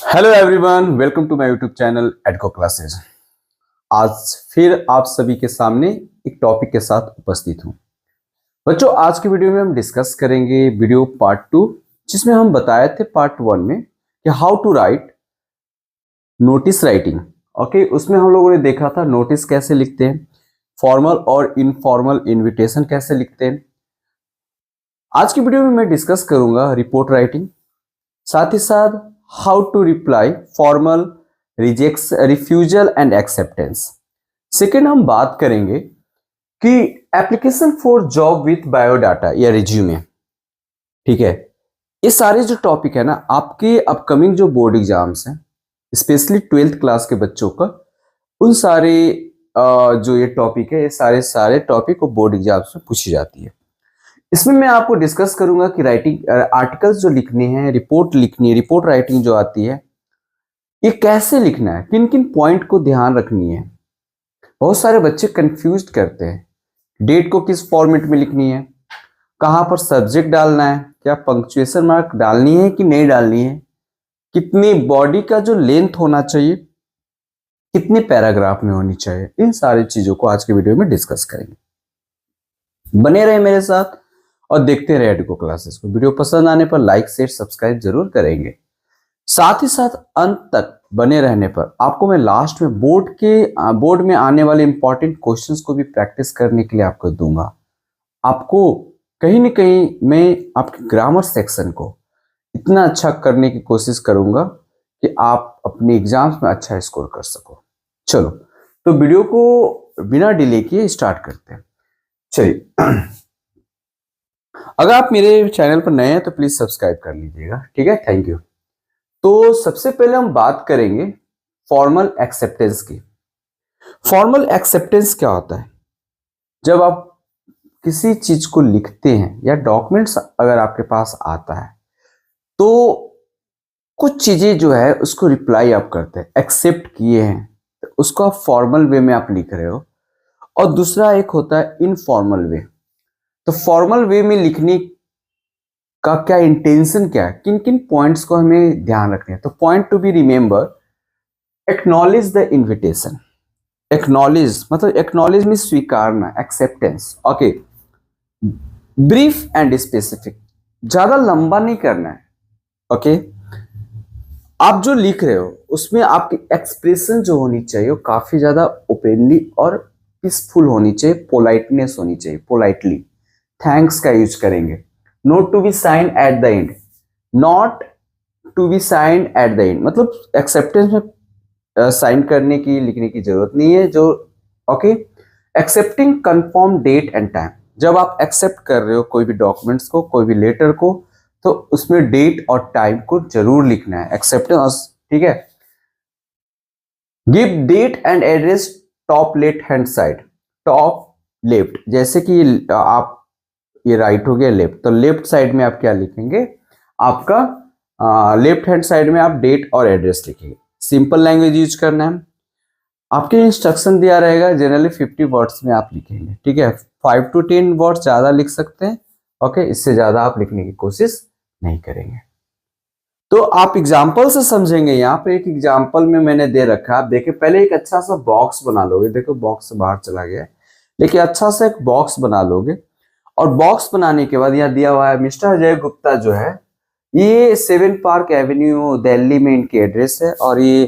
Hello everyone, welcome to my YouTube channel Edco classes. आज फिर आप सभी के सामने एक टॉपिक के साथ उपस्थित हूं। बच्चों, आज की वीडियो में हम डिस्कस करेंगे वीडियो पार्ट 2, जिसमें हम बताए थे पार्ट 1 में कि how to write notice writing. Okay, उसमें हम लोगों ने देखा था नोटिस कैसे लिखते हैं, फॉर्मल और इनफॉर्मल इन्विटेशन कैसे लिखते हैं। आज की वीडियो में मैं डिस्कस करूंगा रिपोर्ट राइटिंग, साथ ही साथ how to reply formal, rejects, refusal and acceptance. Second हम बात करेंगे कि application for job with biodata या रिज्यूमे। ठीक है, ये सारे जो टॉपिक है ना, आपके अपकमिंग जो बोर्ड एग्जाम्स हैं, स्पेशली 12th क्लास के बच्चों का, उन सारे जो ये टॉपिक है, ये सारे टॉपिक को बोर्ड एग्जाम्स में पूछी जाती है। इसमें मैं आपको डिस्कस करूंगा कि राइटिंग आर्टिकल्स जो लिखने हैं, रिपोर्ट लिखनी है, रिपोर्ट राइटिंग जो आती है, ये कैसे लिखना है, किन किन पॉइंट को ध्यान रखनी है। बहुत सारे बच्चे कंफ्यूज करते हैं, डेट को किस फॉर्मेट में लिखनी है, कहाँ पर सब्जेक्ट डालना है, क्या पंक्चुएशन मार्क डालनी है कि नहीं डालनी है, कितनी बॉडी का जो लेंथ होना चाहिए, कितने पैराग्राफ में होनी चाहिए। इन सारी चीजों को आज के वीडियो में डिस्कस करेंगे। बने रहे मेरे साथ और देखते रहे एडको क्लासेस को। वीडियो पसंद आने पर लाइक शेयर सब्सक्राइब जरूर करेंगे। साथ ही साथ अंत तक बने रहने पर आपको मैं लास्ट में बोर्ड में आने वाले इंपॉर्टेंट क्वेश्चंस को भी प्रैक्टिस करने के लिए आपको दूंगा। आपको कहीं ना कहीं मैं आपके ग्रामर सेक्शन को इतना अच्छा करने की कोशिश करूंगा कि आप अपने एग्जाम्स में अच्छा स्कोर कर सको। चलो, तो वीडियो को बिना डिले किए स्टार्ट करते हैं। चलिए, अगर आप मेरे चैनल पर नए हैं तो प्लीज सब्सक्राइब कर लीजिएगा। ठीक है, थैंक यू। तो सबसे पहले हम बात करेंगे फॉर्मल एक्सेप्टेंस की। फॉर्मल एक्सेप्टेंस क्या होता है? जब आप किसी चीज को लिखते हैं या डॉक्यूमेंट्स अगर आपके पास आता है, तो कुछ चीजें जो है उसको रिप्लाई आप करते हैं, एक्सेप्ट किए हैं, तो उसको आप फॉर्मल वे में आप लिख रहे हो। और दूसरा एक होता है इनफॉर्मल वे। तो फॉर्मल वे में लिखने का क्या इंटेंशन, क्या है, किन किन पॉइंट्स को हमें ध्यान रखना है। तो point to be remember, acknowledge the invitation. Acknowledge मतलब एक्नॉलेज में स्वीकारना, acceptance. Okay, brief and specific, ज्यादा लंबा नहीं करना है। ओके, आप जो लिख रहे हो उसमें आपकी एक्सप्रेशन जो होनी चाहिए वो काफी ज्यादा ओपनली और पीसफुल होनी चाहिए, पोलाइटनेस होनी चाहिए, पोलाइटली। थैंक्स का यूज करेंगे। Not to be sign at the end, not to be sign at the end, मतलब एक्सेप्टेंस में साइन करने की, लिखने की जरूरत नहीं है। जो okay, accepting confirm date and time, जब आप एक्सेप्ट कर रहे हो कोई भी डॉक्यूमेंट्स को, कोई भी लेटर को, तो उसमें डेट और टाइम को जरूर लिखना है, एक्सेप्टेंस। ठीक है, give date and address top left hand side, top left, जैसे कि आप ये राइट हो गया लेफ्ट, तो लेफ्ट साइड में आप क्या लिखेंगे, आपका लेफ्ट हैंड साइड में आप डेट और एड्रेस लिखेंगे। सिंपल लैंग्वेज यूज करना है। आपके इंस्ट्रक्शन दिया रहेगा, जनरली 50 वर्ड्स में आप लिखेंगे। ठीक है, 5 to 10 वर्ड्स ज्यादा लिख सकते हैं। ओके, इससे ज्यादा आप लिखने की कोशिश नहीं करेंगे। तो आप एग्जाम्पल से समझेंगे। यहाँ पे एक एग्जाम्पल में मैंने दे रखा है, आप देखिए। पहले एक अच्छा सा बॉक्स बना लोगे, देखो बॉक्स से बाहर चला गया है, लेकिन अच्छा सा एक बॉक्स बना लोगे। और बॉक्स बनाने के बाद यहाँ दिया हुआ है मिस्टर अजय गुप्ता जो है, ये 7 पार्क एवेन्यू दिल्ली में इनकी एड्रेस है। और ये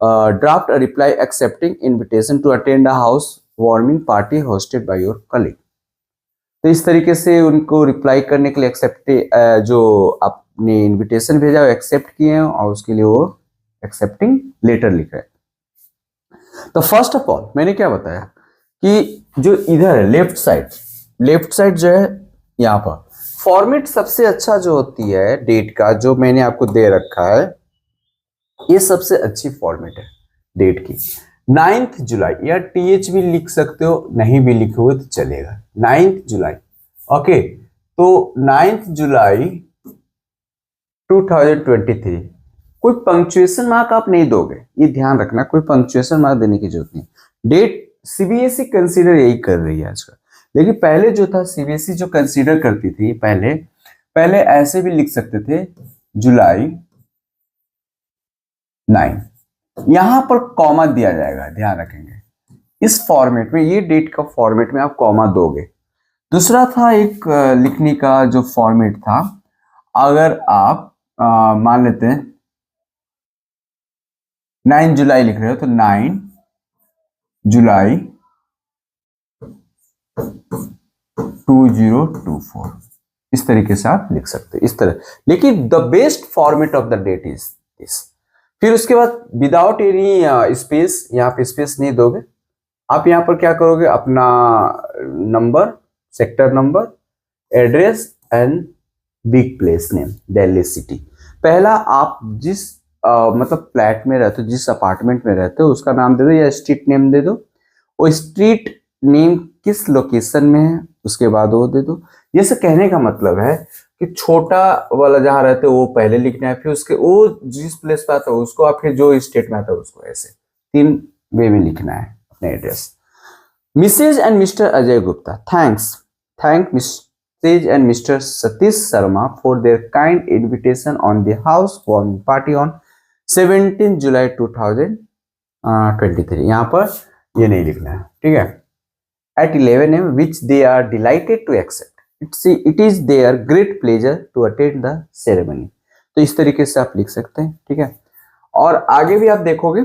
draft a reply accepting invitation to attend a house warming party hosted by your colleague. तो इस तरीके से उनको रिप्लाई करने के लिए एक्सेप्ट, जो आपने इनविटेशन भेजा वो एक्सेप्ट किए हैं और उसके लिए वो एक्सेप्टिंग लेटर लिख रहे हैं। तो फर्स्ट ऑफ ऑल मैंने क्या बताया कि जो इधर है लेफ्ट साइड जो है, यहाँ पर फॉर्मेट सबसे अच्छा जो होती है डेट का, जो मैंने आपको दे रखा है, ये सबसे अच्छी फॉर्मेट है डेट की। 9th जुलाई, या TH भी लिख सकते हो, नहीं भी लिखोगे तो चलेगा। 9th जुलाई। ओके, तो 9th जुलाई 2023। कोई पंक्चुएशन मार्क आप नहीं दोगे, ये ध्यान रखना, कोई पंक्चुएशन मार्क देने की जरूरत नहीं। डेट CBSE कंसीडर यही कर रही है आजकल, लेकिन पहले जो था CBSE जो कंसीडर करती थी, पहले ऐसे भी लिख सकते थे, जुलाई 9। यहां पर कॉमा दिया जाएगा, ध्यान रखेंगे इस फॉर्मेट में, ये डेट का फॉर्मेट में आप कॉमा दोगे। दूसरा था एक लिखने का जो फॉर्मेट था, अगर आप मान लेते हैं 9 जुलाई लिख रहे हो तो 9 जुलाई 2024, इस तरीके से आप लिख सकते हैं इस तरह। लेकिन the best format of the date is this. फिर उसके बाद विदाउट एनी स्पेस, यहाँ पे स्पेस नहीं दोगे आप। यहाँ पर क्या करोगे, अपना number, sector number, address and big place name, Delhi city. पहला आप जिस मतलब फ्लैट में रहते हो, जिस अपार्टमेंट में रहते हो उसका नाम दे दो या स्ट्रीट नेम दे दो। वो स्ट्रीट नेम किस लोकेशन में है उसके बाद वो दे दो। ये से कहने का मतलब है कि छोटा वाला जहां रहते हो वो पहले लिखना है, फिर उसके वो जिस प्लेस पे आता है उसको, आप फिर जो स्टेट में आता है उसको, ऐसे 3 वे में लिखना है अपने address. Mrs and Mr Ajay Gupta, thank Mrs and Mr Satish Sharma for their kind invitation on the house warming party on 17 July 2023। यहाँ पर ये नहीं लिखना है, ठीक है। At 11 AM, which they are delighted to accept. It is their great pleasure to attend the ceremony. तो इस तरीके से आप लिख सकते हैं, ठीक है। और आगे भी आप देखोगे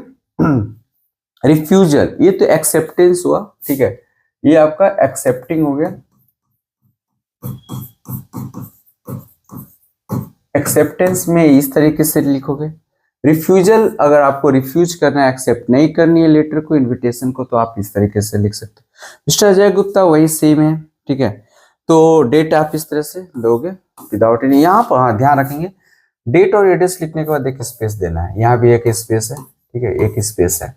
रिफ्यूजल, ये तो एक्सेप्टेंस हुआ, ठीक है। ये आपका एक्सेप्टिंग हो गया। एक्सेप्टेंस में इस तरीके से लिखोगे। रिफ्यूजल, अगर आपको रिफ्यूज करना है, एक्सेप्ट नहीं करनी है लेटर को, इनविटेशन को, तो आप इस तरीके से लिख सकते हो। मिस्टर अजय गुप्ता वही सेम है, ठीक है। तो डेट आप इस तरह से दोगे विदाउट एनी। यहाँ पर हाँ ध्यान रखेंगे, डेट और एड्रेस लिखने के बाद एक स्पेस देना है। यहाँ भी एक स्पेस है, ठीक है, एक स्पेस है।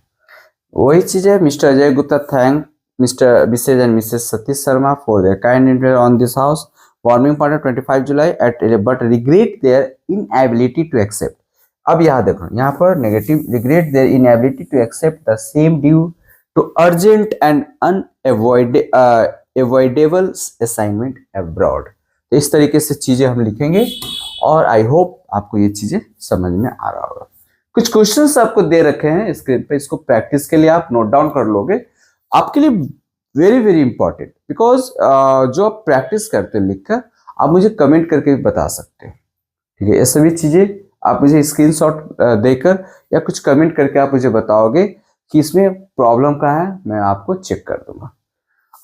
वही चीज है, Mr Ajay Gupta thank Mr Mrs and Mrs Satish Sharma for their kind invitation on this house warming party 25 July at but regret their inability to accept. अब यहाँ देखो, यहाँ पर negative, regret their inability to accept the same due to urgent and unavoidable assignment abroad. तो इस तरीके से चीजें हम लिखेंगे और आई होप आपको ये चीजें समझ में आ रहा होगा। कुछ क्वेश्चंस आपको दे रखे हैं स्क्रीन पे, इसको प्रैक्टिस के लिए आप नोट डाउन कर लोगे, आपके लिए वेरी वेरी इंपॉर्टेंट। बिकॉज जो आप प्रैक्टिस करते हो लिखकर, आप मुझे कमेंट करके भी बता सकते हैं, ठीक है। ये सभी चीजें आप मुझे स्क्रीनशॉट देकर या कुछ कमेंट करके आप मुझे बताओगे कि इसमें प्रॉब्लम कहाँ है, मैं आपको चेक कर दूंगा।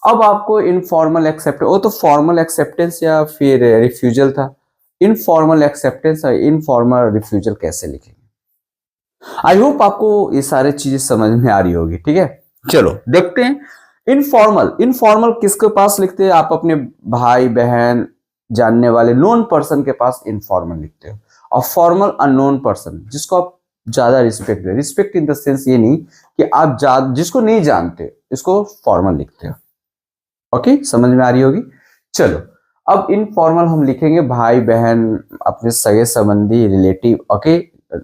अब आपको इनफॉर्मल एक्सेप्टेंस, वो तो फॉर्मल एक्सेप्टेंस या फिर रिफ्यूजल था, इनफॉर्मल एक्सेप्टेंस और इनफॉर्मल रिफ्यूजल कैसे लिखेंगे। आई होप आपको ये सारी चीजें समझ में आ रही होगी, ठीक है। चलो देखते हैं इनफॉर्मल किसके पास लिखते हैं, आप अपने भाई बहन जानने वाले नोन पर्सन के पास इनफॉर्मल लिखते हो। और फॉर्मल अननोन पर्सन, जिसको आप ज्यादा respect they, respect in the sense ये नहीं कि आप जिसको नहीं जानते, इसको फॉर्मल लिखते हो। ओके, समझ में आ रही होगी। चलो अब इनफॉर्मल हम लिखेंगे भाई बहन, अपने सगे संबंधी, रिलेटिव, ओके,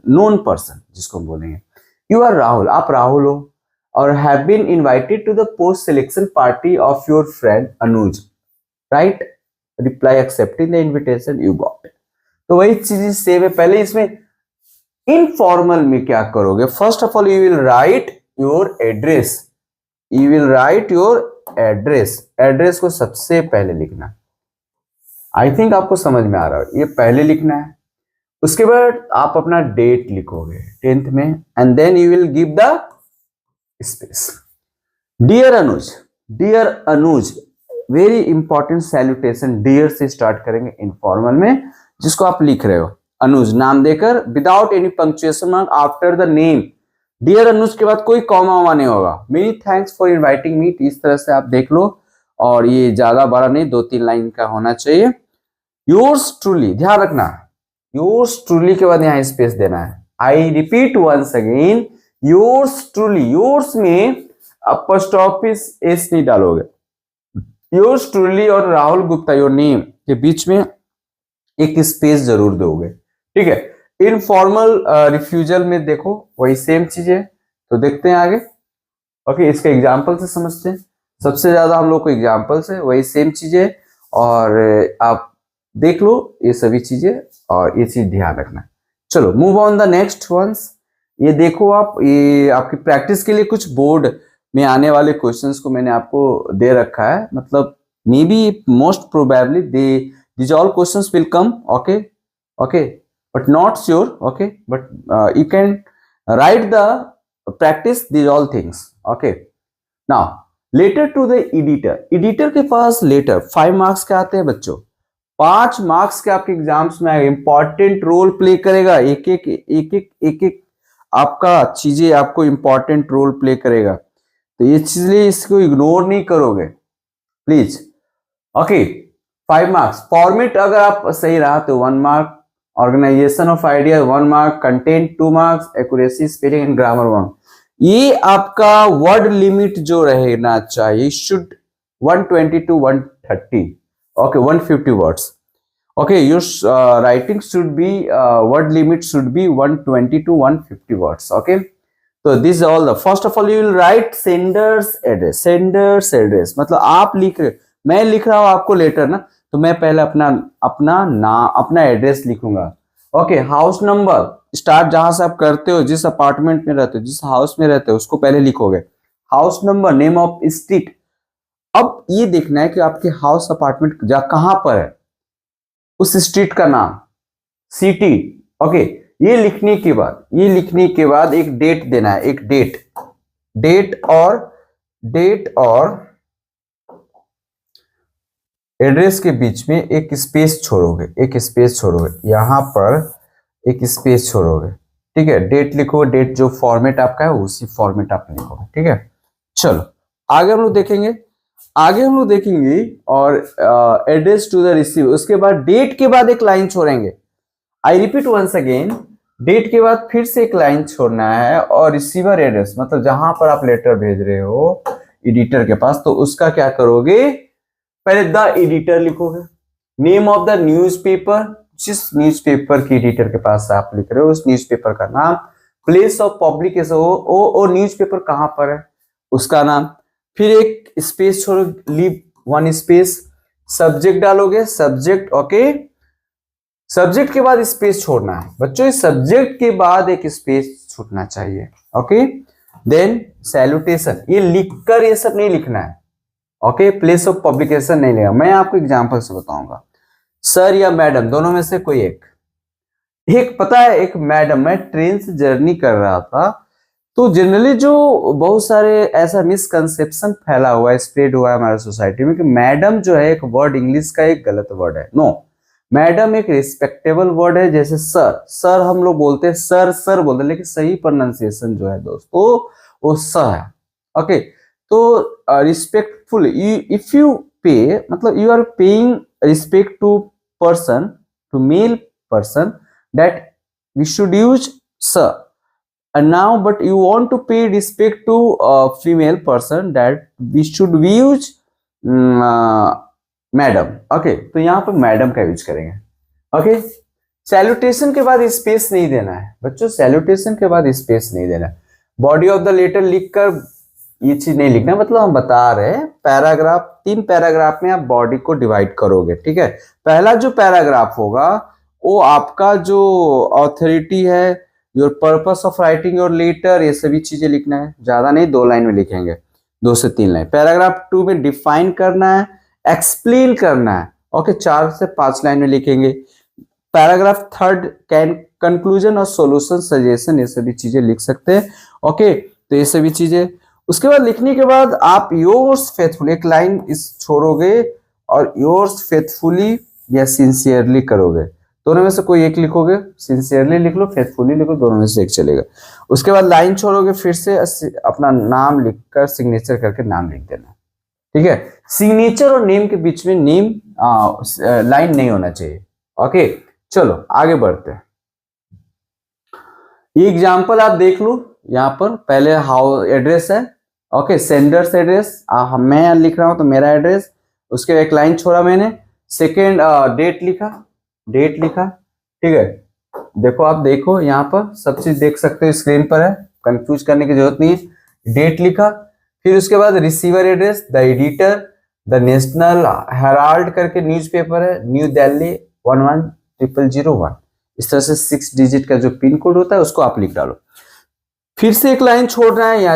नोन पर्सन जिसको हम बोलेंगे। यू आर राहुल, आप राहुल हो और have been invited to the post selection party of your friend Anuj, right, reply accepting the invitation you got. तो वही चीज सेम है। पहले इसमें इनफॉर्मल में क्या करोगे, first of all you will right your address, you will right your address. Address को सबसे पहले लिखना, आई थिंक आपको समझ में आ रहा है, ये पहले लिखना है। उसके बाद आप अपना डेट लिखोगे 10th में, and then you will give the space. Dear Anuj, very important salutation, dear से स्टार्ट करेंगे इनफॉर्मल में, जिसको आप लिख रहे हो अनुज नाम देकर, without any punctuation mark after the name. Dear Anuj के बाद कोई कॉमा वॉमा नहीं होगा। Many thanks for inviting me, इस तरह से आप देख लो, और ये ज्यादा बड़ा नहीं, 2-3 लाइन का होना चाहिए। योर्स ट्रूली, ध्यान रखना, योर्स ट्रूली के बाद यहाँ स्पेस देना है। I repeat once again, yours truly, yours में अपोस्ट्रोफिस एस नहीं डालोगे। योर्स ट्रूली और राहुल गुप्ता योर नेम के बीच में एक स्पेस जरूर दोगे, ठीक है। इनफॉर्मल रिफ्यूजल में देखो वही सेम चीज है, तो देखते हैं आगे। ओके, इसके एग्जाम्पल से समझते हैं, सबसे ज्यादा हम लोग को एग्जाम्पल से, वही सेम चीजें, और आप देख लो ये सभी चीजें, और ये चीज ध्यान रखना। चलो move on the next ones. ये देखो आप, ये आपकी प्रैक्टिस के लिए कुछ बोर्ड में आने वाले क्वेश्चंस को मैंने आपको दे रखा है, मतलब may be most probably they these all questions will come, okay, okay, but not sure, okay, but you can write the practice these all things, okay. Now later to the editor के पास letter 5 marks के आते हैं बच्चों, 5 marks के आपके exams में important role play करेगा, एक एक आपका चीजें आपको इंपॉर्टेंट रोल प्ले करेगा, तो ये इसलिए इसको इग्नोर नहीं करोगे प्लीज, ओके। 5 मार्क्स फॉर्मेट अगर आप सही रहा तो 1 mark, organisation of idea 1 mark, content 2 marks, accuracy spelling and grammar 1। ये आपका वर्ड लिमिट जो रहना चाहिए should 120 to 130, okay, 150 words, okay, your writing should be word limit should be 120 to 150 words, okay. So this is all the first of all you will write sender's address मतलब आप लिख रहे, मैं लिख रहा हूं आपको लेटर ना, तो मैं पहले अपना एड्रेस लिखूंगा, ओके। हाउस नंबर स्टार्ट जहां से आप करते हो, जिस अपार्टमेंट में रहते हो, जिस हाउस में रहते हो उसको पहले लिखोगे, house number, name of street. अब ये देखना है कि आपके हाउस अपार्टमेंट कहां पर है, उस स्ट्रीट का नाम, सिटी, ओके। ये लिखने के बाद एक डेट देना है, एक डेट और एड्रेस के बीच में एक स्पेस छोड़ोगे, यहां पर एक स्पेस छोड़ोगे, ठीक है। डेट लिखो, डेट जो फॉर्मेट आपका है उसी फॉर्मेट आप लिखोगे, ठीक है। चलो आगे हम लोग देखेंगे और एड्रेस टू द रिसीवर, उसके बाद डेट के बाद एक लाइन छोड़ेंगे, I repeat once again, date के बाद फिर से एक लाइन छोड़ना है, और रिसीवर एड्रेस मतलब जहां पर आप लेटर भेज रहे हो एडिटर के पास, तो उसका क्या करोगे, पहले द एडिटर लिखोगे, नेम ऑफ द न्यूज़पेपर, जिस न्यूज़पेपर की एडिटर के पास आप लिख रहे हो उस न्यूज़पेपर का नाम, प्लेस ऑफ पब्लिकेशन वो न्यूज़पेपर कहां पर है उसका नाम, फिर एक स्पेस छोड़ो, लीव 1 स्पेस, सब्जेक्ट डालोगे, सब्जेक्ट, ओके। सब्जेक्ट के बाद स्पेस छोड़ना है बच्चों, इस सब्जेक्ट के बाद एक स्पेस छूटना चाहिए, ओके। देन सैल्यूटेशन, ये लिखकर ये सब नहीं लिखना है, ओके। प्लेस ऑफ पब्लिकेशन नहीं लेगा, मैं आपको एग्जांपल से बताऊंगा, सर या मैडम दोनों में से कोई एक पता है, एक मैडम, मैं ट्रेन से जर्नी कर रहा था, तो जनरली जो बहुत सारे ऐसा मिसकंसेप्शन फैला हुआ है, स्प्रेड हुआ है हमारे सोसाइटी में कि मैडम जो है एक वर्ड इंग्लिश का एक गलत वर्ड है, नो, मैडम एक रिस्पेक्टेबल वर्ड है, जैसे सर हम लोग बोलते हैं, सर बोलते हैं, लेकिन सही प्रोनाउंसिएशन जो है दोस्तों वो स है, ओके। तो रिस्पेक्टफुल, इफ यू पे मतलब you are paying respect to person, to male person, that we should use sir, and now but you want to pay respect to a female person, that we should use madam, okay. तो यहाँ पर madam का use करेंगे, okay. Salutation के बाद space नहीं देना है बच्चों, सैल्यूटेशन के बाद स्पेस नहीं देना है, बॉडी ऑफ द लेटर लिखकर ये चीज नहीं लिखना, मतलब हम बता रहे हैं पैराग्राफ, 3 पैराग्राफ में आप बॉडी को डिवाइड करोगे, ठीक है। पहला जो पैराग्राफ होगा वो आपका जो ऑथोरिटी है, your purpose of writing your letter, ये सभी चीजें लिखना है, ज्यादा नहीं, 2 लाइन में लिखेंगे, 2 से 3 लाइन। पैराग्राफ 2 में डिफाइन करना है, एक्सप्लेन करना है, ओके, 4 से 5 लाइन में लिखेंगे। पैराग्राफ 3 कंक्लूजन और सॉल्यूशन सजेशन, ये सभी चीजें लिख सकते हैं, ओके। तो ये सभी चीजें उसके बाद लिखने के बाद आप योर्स फेथफुल एक लाइन इस छोड़ोगे, और योर्स फेथफुली या सिंसियरली करोगे, दोनों में से कोई एक लिखोगे, सिंसियरली लिख लो, फेथफुली लिखो, दोनों में से एक चलेगा। उसके बाद लाइन छोड़ोगे, फिर से अपना नाम लिखकर सिग्नेचर करके नाम लिख देना, ठीक है। सिग्नेचर और नेम के बीच में नेम लाइन नहीं होना चाहिए, ओके। चलो आगे बढ़ते हैं, ये एग्जांपल आप देख लो, यहाँ पर पहले हाउस एड्रेस है, ओके, सेंडर्स एड्रेस, मैं लिख रहा हूं तो मेरा एड्रेस, उसके एक लाइन छोड़ा मैंने, सेकेंड डेट लिखा, ठीक है। देखो आप देखो यहाँ पर सब चीज देख सकते हो, स्क्रीन पर है, कंफ्यूज करने की जरूरत नहीं है, डेट लिखा, फिर उसके बाद receiver address, the editor, the national Herald करके न्यूज़पेपर है, न्यू दिल्ली 11001, इस तरह से 6 डिजिट का जो पिन कोड होता है उसको आप लिख डालो। फिर से एक लाइन छोड़ना है, या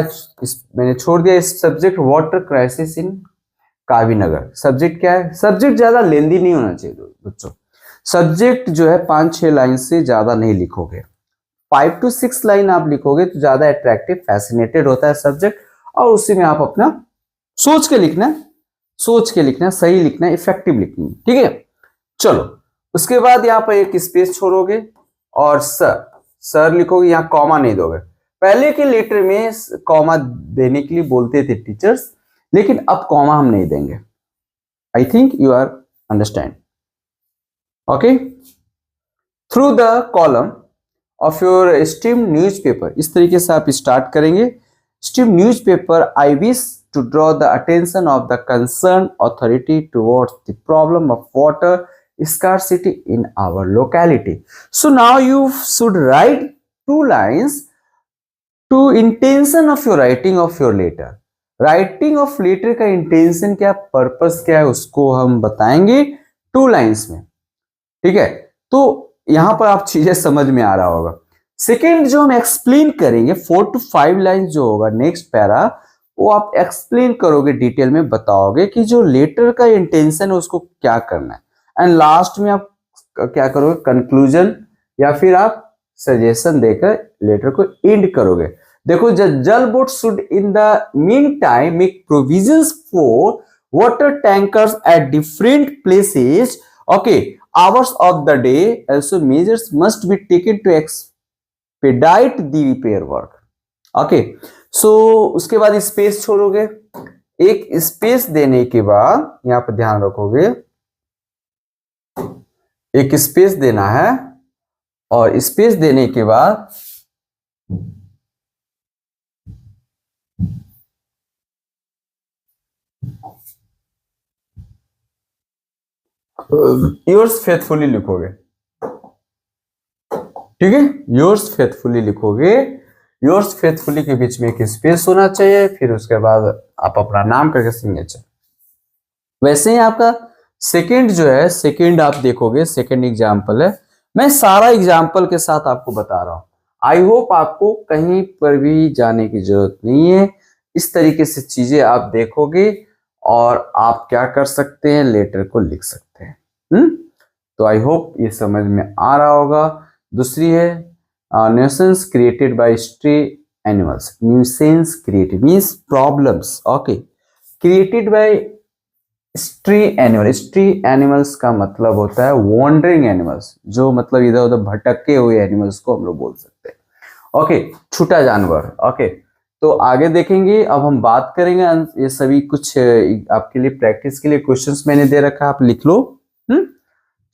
मैंने छोड़ दिया इस subject water crisis in Kavinagar. Subject क्या है? सब्जेक्ट ज्यादा लेंदी नहीं होना चाहिए बच्चों। सब्जेक्ट जो है 5-6 लाइन से ज्यादा नहीं लिखोगे, 5 to 6 लाइन आप लिखोगे तो ज्यादा अट्रैक्टिव फैसिनेटेड होता है सब्जेक्ट, और उसी में आप अपना सोच के लिखना, सही लिखना, इफेक्टिव लिखना, ठीक है। चलो, उसके बाद यहाँ पर एक स्पेस छोड़ोगे और सर लिखोगे, यहाँ कॉमा नहीं दोगे। पहले के लेटर में कॉमा देने के लिए बोलते थे टीचर्स, लेकिन अब कॉमा हम नहीं देंगे। I think you are understand. Okay, through the column of your stream newspaper, इस तरीके से आप स्टार्ट करेंगे। Stream newspaper, I wish to draw the attention of the concerned authority towards the problem of water scarcity in our locality. So now you should write 2 lines to intention of your writing of your letter. Writing of letter का intention क्या, purpose क्या है, उसको हम बताएंगे 2 lines में, ठीक है। तो यहां पर आप चीजें समझ में आ रहा होगा। सेकेंड जो हम एक्सप्लेन करेंगे 4 to 5 लाइन जो होगा नेक्स्ट पैरा, वो आप एक्सप्लेन करोगे, डिटेल में बताओगे कि जो लेटर का इंटेंशन है उसको क्या करना है, एंड लास्ट में आप क्या करोगे, कंक्लूजन या फिर आप सजेशन देकर लेटर को एंड करोगे। देखो, जल board should in the mean time make provisions for water tankers at different places, okay, hours of the day, also measures must be taken to expedite the repair work. Okay, so उसके बाद space छोड़ोगे। एक space देने के बाद यहां पर ध्यान रखोगे, एक स्पेस देना है, और स्पेस देने के बाद योर्स फेथफुली लिखोगे, ठीक है। योर्स फेथफुली लिखोगे, योर्स फेथफुली के बीच में एक स्पेस होना चाहिए, फिर उसके बाद आप अपना नाम करके सिग्नेचर। वैसे ही आपका सेकंड जो है, सेकंड आप देखोगे, सेकंड एग्जांपल है, मैं सारा एग्जांपल के साथ आपको बता रहा हूं। आई होप आपको कहीं पर भी जाने की जरूरत नहीं है, इस तरीके से चीजें आप देखोगे और आप क्या कर सकते हैं, लेटर को लिख सकते हैं। तो आई होप ये समझ में आ रहा होगा। दूसरी है nuisance created by stray animals. Nuisance created means problems, okay, created by stray animal. Stray animals का मतलब होता है वॉन्डरिंग एनिमल्स, जो मतलब इधर उधर भटके हुए एनिमल्स को हम लोग बोल सकते हैं, ओके, छूटा जानवर, ओके। तो आगे देखेंगे। अब हम बात करेंगे, ये सभी कुछ आपके लिए प्रैक्टिस के लिए क्वेश्चंस मैंने दे रखा है, आप लिख लो।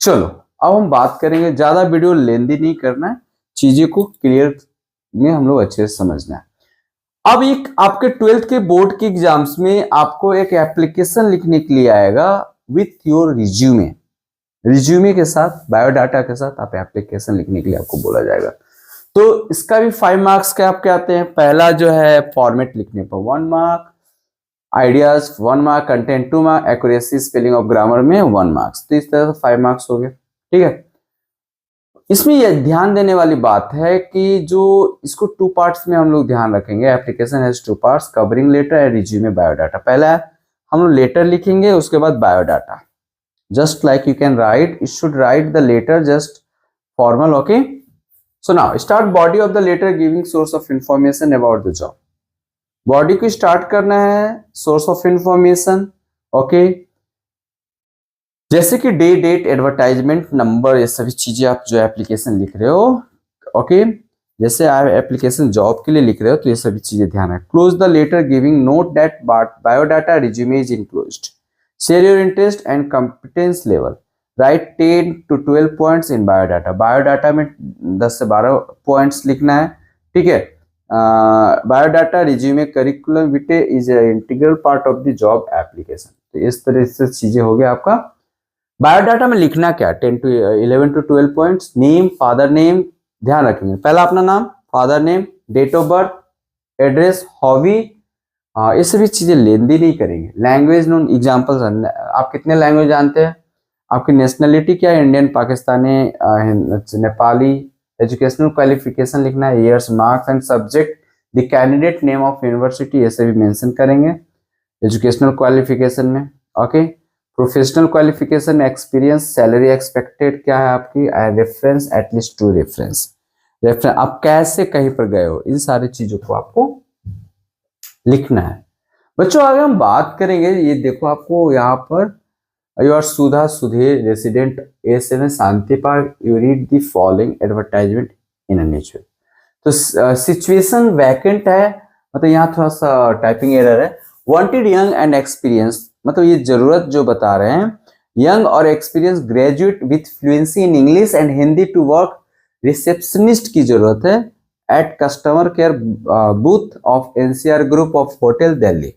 चलो, अब हम बात करेंगे, ज्यादा वीडियो लेंदी नहीं करना है, चीजें को क्लियर में हम लोग अच्छे से समझना है। अब एक आपके 12th के बोर्ड के एग्जाम्स में आपको एक एप्लीकेशन लिखने के लिए आएगा विथ योर रिज्यूमे। रिज्यूमे के साथ, बायोडाटा के साथ आप एप्लीकेशन लिखने के लिए आपको बोला जाएगा। तो इसका भी 5 मार्क्स के आपके आते हैं। पहला जो है फॉर्मेट लिखने पर 1 mark, ideas 1 mark, content 2 mark, accuracy spelling of grammar में 1 मार्क्स। तो इस तरह से 5 मार्क्स हो गए, ठीक है। इसमें यह ध्यान देने वाली बात है कि जो इसको 2 पार्ट्स में हम लोग ध्यान रखेंगे। Application has 2 parts, covering letter and resume biodata. पहला हम लोग लेटर लिखेंगे, उसके बाद biodata. Just like you can write, you should write the letter just formal, okay. So now start body of the letter giving source of information about the job. Body को start करना है, source of information, okay, जैसे कि day, date, advertisement, number, ये सभी चीजें आप जो एप्लीकेशन लिख रहे हो, ओके, जैसे आप एप्लीकेशन जॉब के लिए लिख रहे हो तो ये सभी चीजें ध्यान है। Close the letter giving note that biodata resume is enclosed. Share your interest and competence level. Write 10 to 12 points in biodata. Biodata में 10 से 12 पॉइंट्स लिखना है, ठीक है। Biodata resume curriculum vitae is integral part of the job application. तो इस तरह से चीजें हो गया आपका। बायोडाटा में लिखना क्या, 11 to 12 points. Name, father name, ध्यान रखेंगे, पहला अपना नाम, father name, date of birth, address, hobby, ये सभी चीजें लेंदी नहीं करेंगे। लैंग्वेज नोन, एग्जांपल्स, आप कितने लैंग्वेज जानते हैं, आपकी नेशनलिटी क्या है, Indian, Pakistani, Nepali. Educational qualification लिखना है, years, marks and subject, the candidate name of university ऐसे भी मेंशन करेंगे एजुकेशनल क्वालिफिकेशन में। Okay, professional qualification, experience, salary expected क्या है आपकी, रेफरेंस एटलीस्ट 2 रेफरेंस, आप कैसे कहीं पर गए हो, इन सारी चीजों को आपको लिखना है। बच्चों आगे हम बात करेंगे, ये देखो आपको यहाँ पर you are Sudha Sudhir resident A7 Shanti Park, you read the following advertisement in a nature. तो सिचुएशन वैकेंट है, मतलब यहाँ थोड़ा सा टाइपिंग एरर है। वांटेड यंग एंड एक्सपीरियंस, मतलब ये जरूरत जो बता रहे हैं, यंग और experience graduate with fluency in English and Hindi to work receptionist की जरूरत है at customer care booth of NCR group of hotel Delhi.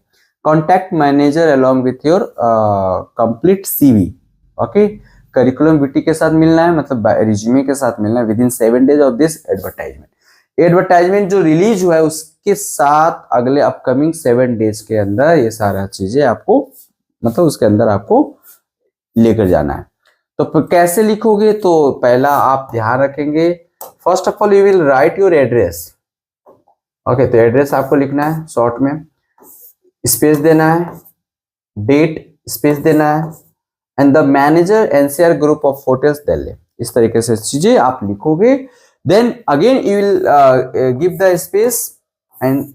Contact manager along with your complete CV। Okay, curriculum witty के साथ मिलना है, मतलब रिज्यूमे के साथ मिलना है with in 7 days of this advertisement. Advertisement जो रिलीज हुआ है उसके साथ अगले अपकमिंग 7 days के अंदर ये सारा चीजें आपको, मतलब उसके अंदर आपको लेकर जाना है। तो कैसे लिखोगे, तो पहला आप ध्यान रखेंगे, first of all you will right your address. Okay, तो एड्रेस आपको लिखना है शॉर्ट में, स्पेस देना है, डेट स्पेस देना है, and the manager NCR group of hotels Delhi. इस तरीके से चीजें आप लिखोगे। Then again you will give the space and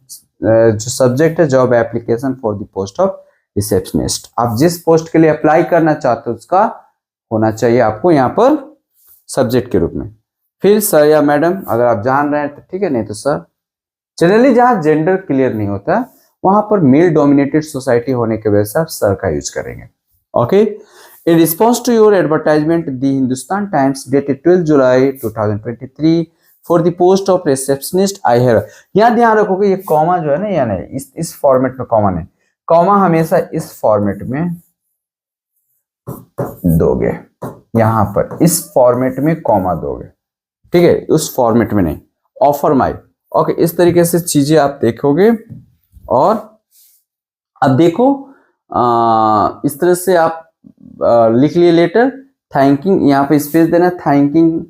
जो सब्जेक्ट है job application for the post of receptionist. आप जिस पोस्ट के लिए अप्लाई करना चाहते हो उसका होना चाहिए आपको यहाँ पर सब्जेक्ट के रूप में। फिर सर या मैडम अगर आप जान रहे हैं तो ठीक है, नहीं तो सर। जनरली जहाँ जेंडर क्लियर नहीं होता वहां पर मेल डोमिनेटेड सोसाइटी होने की वजह से आप सर का यूज करेंगे। Okay, in response to your advertisement the Hindustan Times dated 12 July 2023 for the post of receptionist I have. यहाँ ध्यान रखोगे ये कॉमा जो है ना, या नहीं इस फॉर्मेट में कॉमा नहीं, कॉमा हमेशा इस फॉर्मेट में दोगे, यहां पर इस फॉर्मेट में कॉमा दोगे, ठीक है, उस फॉर्मेट में नहीं। ऑफर माई, ओके, इस तरीके से चीजें आप देखोगे। और अब देखो इस तरह से आप लिख लिए लेटर थैंकिंग, यहाँ पे स्पेस देना, थैंकिंग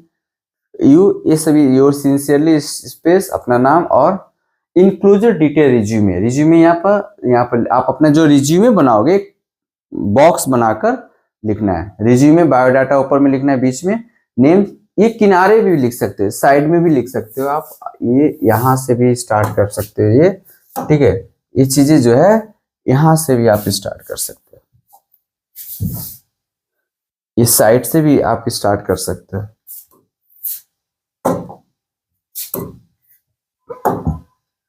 यू, ये सभी योर सिंसियरली स्पेस अपना नाम, और इंक्लूजिव डिटेल रिज्यूमे। रिज्यूमे यहाँ पर आप अपना जो रिज्यूमे बनाओगे बॉक्स बनाकर लिखना है। रिज्यूमे बायोडाटा ऊपर में लिखना है, बीच में नेम, ये किनारे भी लिख सकते हो, साइड में भी लिख सकते हो आप, ये यहाँ से भी स्टार्ट कर सकते हो ये, ठीक है, ये चीजें जो है यहां से भी आप स्टार्ट कर सकते हो, इस साइड से भी आप स्टार्ट कर सकते हो,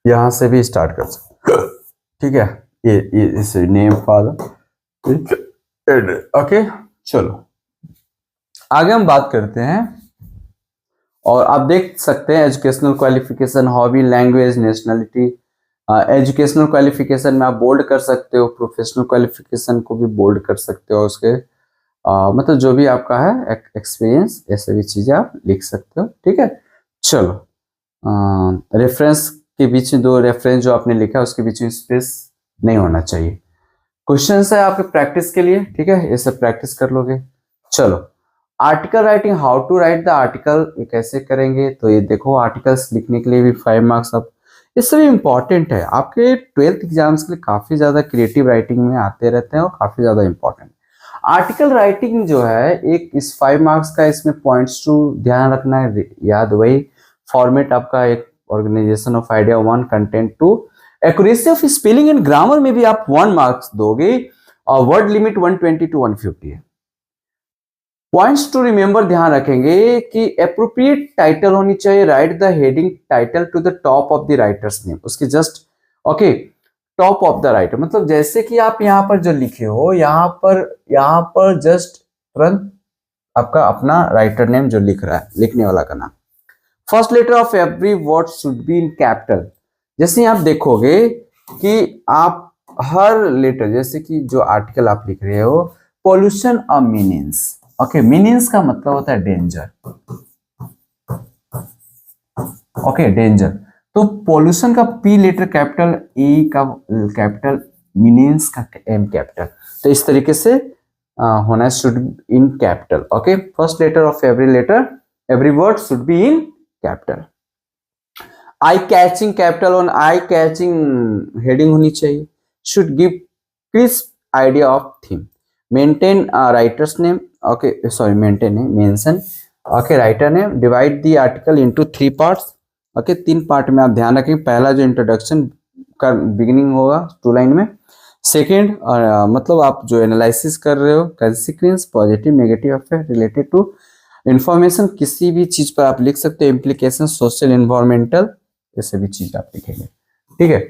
यहां से भी स्टार्ट कर सकते हो, ठीक है। ये इस नेम फादर, ओके, चलो आगे हम बात करते हैं। और आप देख सकते हैं educational qualification, hobby, language, nationality. Educational qualification में आप बोल्ड कर सकते हो, प्रोफेशनल क्वालिफिकेशन को भी बोल्ड कर सकते हो, उसके मतलब जो भी आपका है एक्सपीरियंस, ऐसे भी चीजें आप लिख सकते हो, ठीक है। चलो रेफरेंस के बीच में 2 रेफरेंस जो आपने लिखा है उसके बीच में स्पेस नहीं होना चाहिए। क्वेश्चन है आपके प्रैक्टिस के लिए, ठीक है, ये सब प्रैक्टिस कर लोगे। चलो article writing, how to write the article, ये कैसे करेंगे, तो ये देखो आर्टिकल्स लिखने के लिए भी 5 मार्क्स अब ये सभी इंपॉर्टेंट है आपके 12th एग्जाम्स के लिए, काफी ज्यादा क्रिएटिव राइटिंग में आते रहते हैं और काफी ज्यादा इंपॉर्टेंट। आर्टिकल राइटिंग जो है एक इस 5 मार्क्स का, इसमें पॉइंट्स टू ध्यान रखना है, याद वही फॉर्मेट आपका, एक organisation of idea 1, content 2, accuracy of spelling and grammar में भी आप 1 मार्क्स दोगे, और वर्ड लिमिट 120 to 150 है। पॉइंट्स टू रिमेंबर ध्यान रखेंगे कि एप्रोप्रिएट टाइटल होनी चाहिए, right the heading title to the top of the writer's name, उसके just okay top of the writer, मतलब जैसे कि आप यहाँ पर जो लिखे हो यहाँ पर जस्ट तुरंत आपका अपना राइटर नेम जो लिख रहा है, लिखने वाला का नाम। First letter of every word should be in capital. जैसे आप देखोगे कि आप हर लेटर, जैसे कि जो आर्टिकल आप लिख रहे हो, pollution of meanings, okay, meanings का मतलब होता है डेंजर, ओके, डेंजर, तो पोल्यूशन का P लेटर कैपिटल, E का कैपिटल, मीनिंग्स का M कैपिटल, तो इस तरीके से होना should in capital, okay. First letter of every word should be in capital. I catching capital on I catching heading होनी चाहिए। Should give crisp idea of theme. Maintain writer's name, okay sorry maintain नहीं mention, okay writer name. Divide the article into 3 parts, okay 3 part में आप ध्यान रखें। पहला जो introduction का बिगिनिंग होगा 2 लाइन में। सेकेंड मतलब आप जो एनालिसिस कर रहे हो, consequence positive negative affect related to information, किसी भी चीज पर आप लिख सकते हो। इम्प्लीकेशन सोशल एनवायरमेंटल, ये सभी चीज आप लिखेंगे, ठीक है।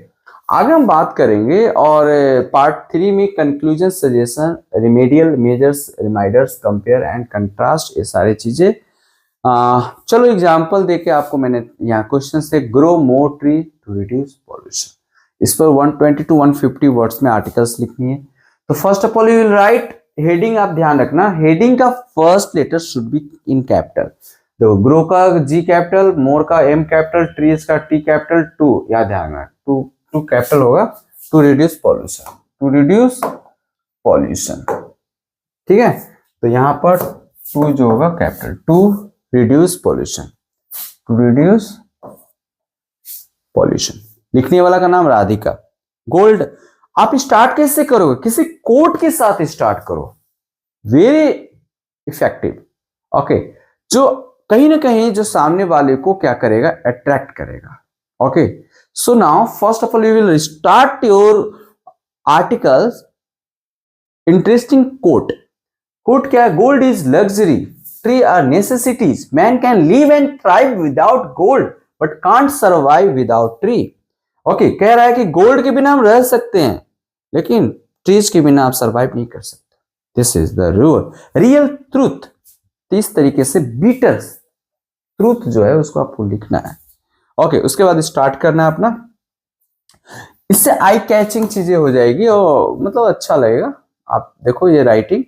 आगे हम बात करेंगे और पार्ट 3 में conclusion, suggestion, remedial measures, reminders, compare and contrast, ये सारी चीजें। चलो एग्जांपल देके आपको मैंने यहाँ क्वेश्चन से, grow more tree to reduce pollution. इस पर 120 to 150 वर्ड्स में आर्टिकल्स लिखनी है। तो first of all you will write heading. आप ध्यान रखना हेडिंग का first letter should be in capital. तो ग्रो का जी कैपिटल, मोर का एम कैपिटल, ट्रीज का टी कैपिटल, टू याद ध्यान रखना, टू कैपिटल होगा। To reduce pollution, to reduce pollution, ठीक है। तो यहाँ पर टू जो होगा capital, to reduce pollution, to reduce pollution. लिखने वाला का नाम राधिका। गोल्ड, आप स्टार्ट कैसे करोगे? किसी कोट के साथ स्टार्ट करो, वेरी इफेक्टिव, ओके। जो कहीं ना कहीं जो सामने वाले को क्या करेगा, अट्रैक्ट करेगा, okay. So now first of all you will start your articles interesting quote. Quote क्या है? Gold is luxury, tree are necessities, man can live and thrive without gold but can't survive without tree. Okay, कह रहा है कि gold के बिना हम रह सकते हैं लेकिन ट्रीज के बिना आप सर्वाइव नहीं कर सकते। This is the real truth. इस तरीके से बीटर ट्रूथ जो है उसको आपको लिखना है, ओके। उसके बाद स्टार्ट करना है अपना। इससे आई कैचिंग चीजें हो जाएगी और मतलब अच्छा लगेगा। आप देखो ये राइटिंग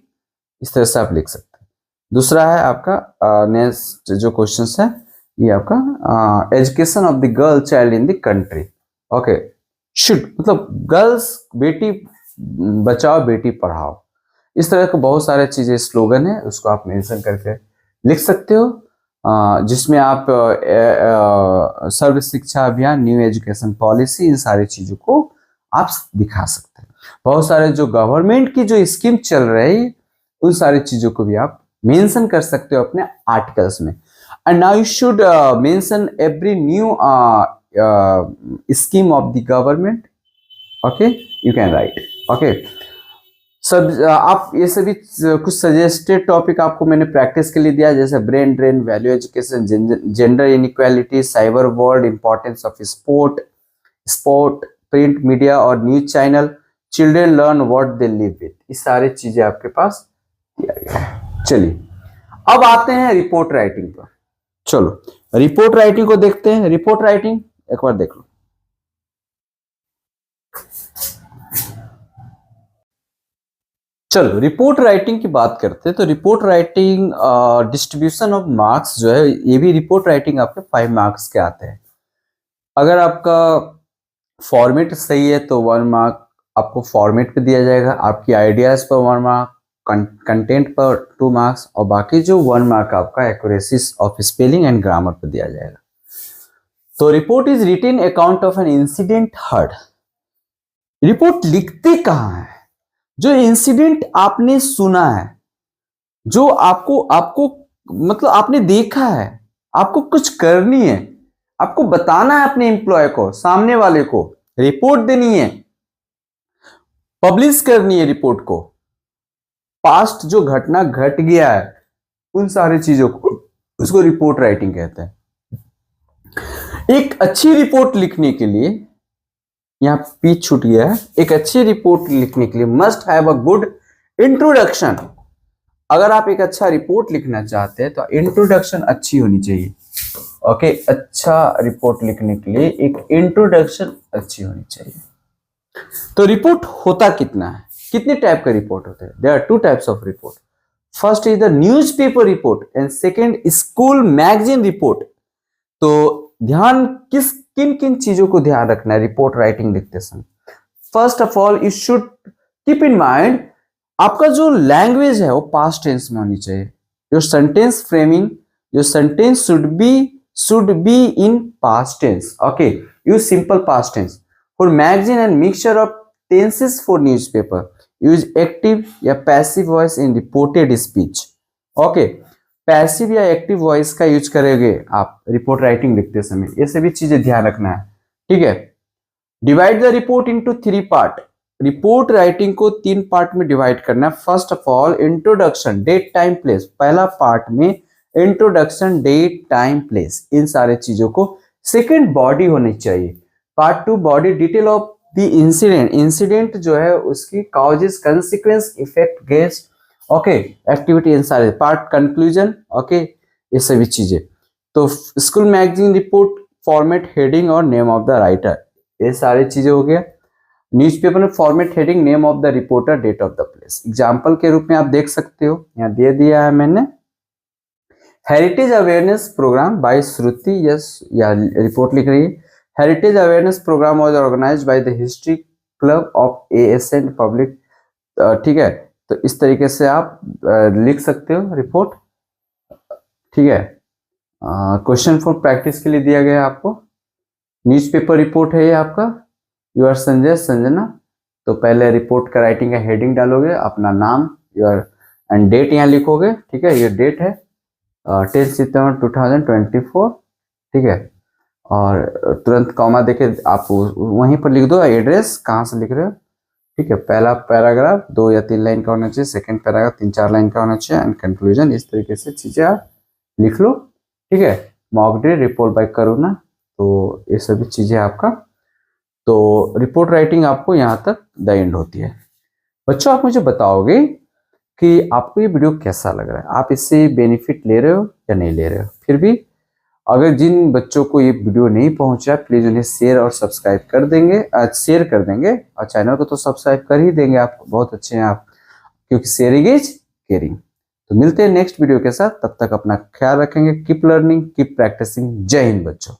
इस तरह से आप लिख सकते हैं। दूसरा है आपका नेक्स्ट जो क्वेश्चन है ये आपका education of the girl child in the country, okay. Should मतलब गर्ल्स, बेटी बचाओ बेटी पढ़ाओ, इस तरह के बहुत सारे चीजें स्लोगन है, उसको आप मेंशन करके लिख सकते हो। जिसमें आप सर्व शिक्षा अभियान, न्यू एजुकेशन पॉलिसी, इन सारी चीजों को आप दिखा सकते हैं। बहुत सारे जो गवर्नमेंट की जो स्कीम चल रही है उन सारी चीजों को भी आप मेंशन कर सकते हो अपने आर्टिकल्स में। And now you should mention every new scheme of the government, okay, you can write, okay। सब आप ये सभी कुछ सजेस्टेड टॉपिक आपको मैंने प्रैक्टिस के लिए दिया, जैसे brain drain, value education, gender inequality, cyber world, importance of sport, print media और news channel, children learn what they live with, ये सारी चीजें आपके पास दिया गया है। चलिए अब आते हैं रिपोर्ट राइटिंग पर। चलो रिपोर्ट राइटिंग को देखते हैं। रिपोर्ट राइटिंग एक बार देख लो। चलो रिपोर्ट राइटिंग की बात करते हैं। तो report writing distribution of marks जो है, ये भी रिपोर्ट राइटिंग आपके 5 मार्क्स के आते हैं। अगर आपका फॉर्मेट सही है तो 1 मार्क आपको फॉर्मेट पे दिया जाएगा, आपकी आइडियाज पर 1 मार्क, कंटेंट पर 2 मार्क्स, और बाकी जो 1 मार्क आपका accuracy of spelling and grammar पर दिया जाएगा। तो report is written account of an incident heard. Report लिखते कहां है? जो इंसिडेंट आपने सुना है, जो आपको मतलब आपने देखा है, आपको कुछ करनी है, आपको बताना है अपने एम्प्लॉय को, सामने वाले को रिपोर्ट देनी है, पब्लिश करनी है रिपोर्ट को। पास्ट जो घटना घट गया है उन सारी चीजों को उसको रिपोर्ट राइटिंग कहते हैं। एक अच्छी रिपोर्ट लिखने के लिए, यहां पीछ छूट गया है, एक अच्छी रिपोर्ट लिखने के लिए must have a good introduction. अगर आप एक अच्छा रिपोर्ट लिखना चाहते हैं तो इंट्रोडक्शन अच्छी होनी चाहिए, ओके। अच्छा रिपोर्ट लिखने के लिए एक इंट्रोडक्शन अच्छी होनी चाहिए। तो रिपोर्ट होता कितना है, कितने टाइप का रिपोर्ट होता है? There are 2 types of report. First is the newspaper report and second school magazine report. तो ध्यान किन किन चीजों को ध्यान रखना है रिपोर्ट राइटिंग लिखते समय? First of all you should keep in mind आपका जो लैंग्वेज है वो पास्ट टेंस में होनी चाहिए। Your sentence framing, your sentence should be should be in past tense. Okay, use simple past tense. For magazine and mixture of tenses for newspaper, use active या passive voice in reported speech. Okay, passive या active voice का use करोगे आप report writing लिखते समय, ये सभी चीजें ध्यान रखना है, ठीक है। Divide the report into 3 part. Report writing को 3 पार्ट में डिवाइड करना है। First of all introduction, date, time, place. पहला पार्ट में इंट्रोडक्शन, डेट, टाइम, प्लेस, इन सारे चीजों को। सेकेंड बॉडी होनी चाहिए। Part 2 body, detail of the incident, incident जो है उसकी causes, consequence, effect, guest, okay, activity, इन सारे। पार्ट कंक्लूजन, ओके, ये सभी चीजें। तो school magazine report format, heading और नेम ऑफ द राइटर, ये सारी चीजें हो गया। न्यूज़पेपर में format, heading, name of the reporter, date of the place. Example के रूप में आप देख सकते हो, यहाँ दे दिया है मैंने। Heritage awareness programme by Shruti, yes, या रिपोर्ट लिख रही है। Heritage awareness programme was organised by the history club of ASN public, ठीक है। तो इस तरीके से आप लिख सकते हो रिपोर्ट, ठीक है। क्वेश्चन फॉर प्रैक्टिस के लिए दिया गया है आपको। न्यूज़पेपर रिपोर्ट है ये आपका, यू आर संजय, संजना। तो पहले रिपोर्ट का राइटिंग का हेडिंग डालोगे, अपना नाम, योर एंड डेट यहाँ लिखोगे, ठीक है। ये डेट है 10 सितंबर 2024, ठीक है। और तुरंत कॉमा देके आप वहीं पर लिख दो एड्रेस, कहाँ से लिख रहे हो, ठीक है। पहला पैराग्राफ 2 या 3 लाइन का होना चाहिए, सेकंड पैराग्राफ 3-4 लाइन का होना चाहिए, एंड कंक्लूजन। इस तरीके से चीजें आप लिख लो, ठीक है। मॉक ड्रिल, रिपोर्ट बाय करुणा, तो ये सभी चीजें आपका। तो रिपोर्ट राइटिंग आपको यहाँ तक द एंड होती है। बच्चों आप मुझे बताओगे कि आपको ये वीडियो कैसा लग रहा है, आप इससे बेनिफिट ले रहे हो या नहीं ले रहे हो। फिर भी अगर जिन बच्चों को ये वीडियो नहीं पहुंचा, प्लीज उन्हें शेयर और सब्सक्राइब कर देंगे, शेयर कर देंगे, और चैनल को तो सब्सक्राइब कर ही देंगे आप, बहुत अच्छे हैं आप, क्योंकि शेयरिंग इज केयरिंग। तो मिलते हैं नेक्स्ट वीडियो के साथ, तब तक अपना ख्याल रखेंगे। Keep learning, keep practising. Jai Hind बच्चों।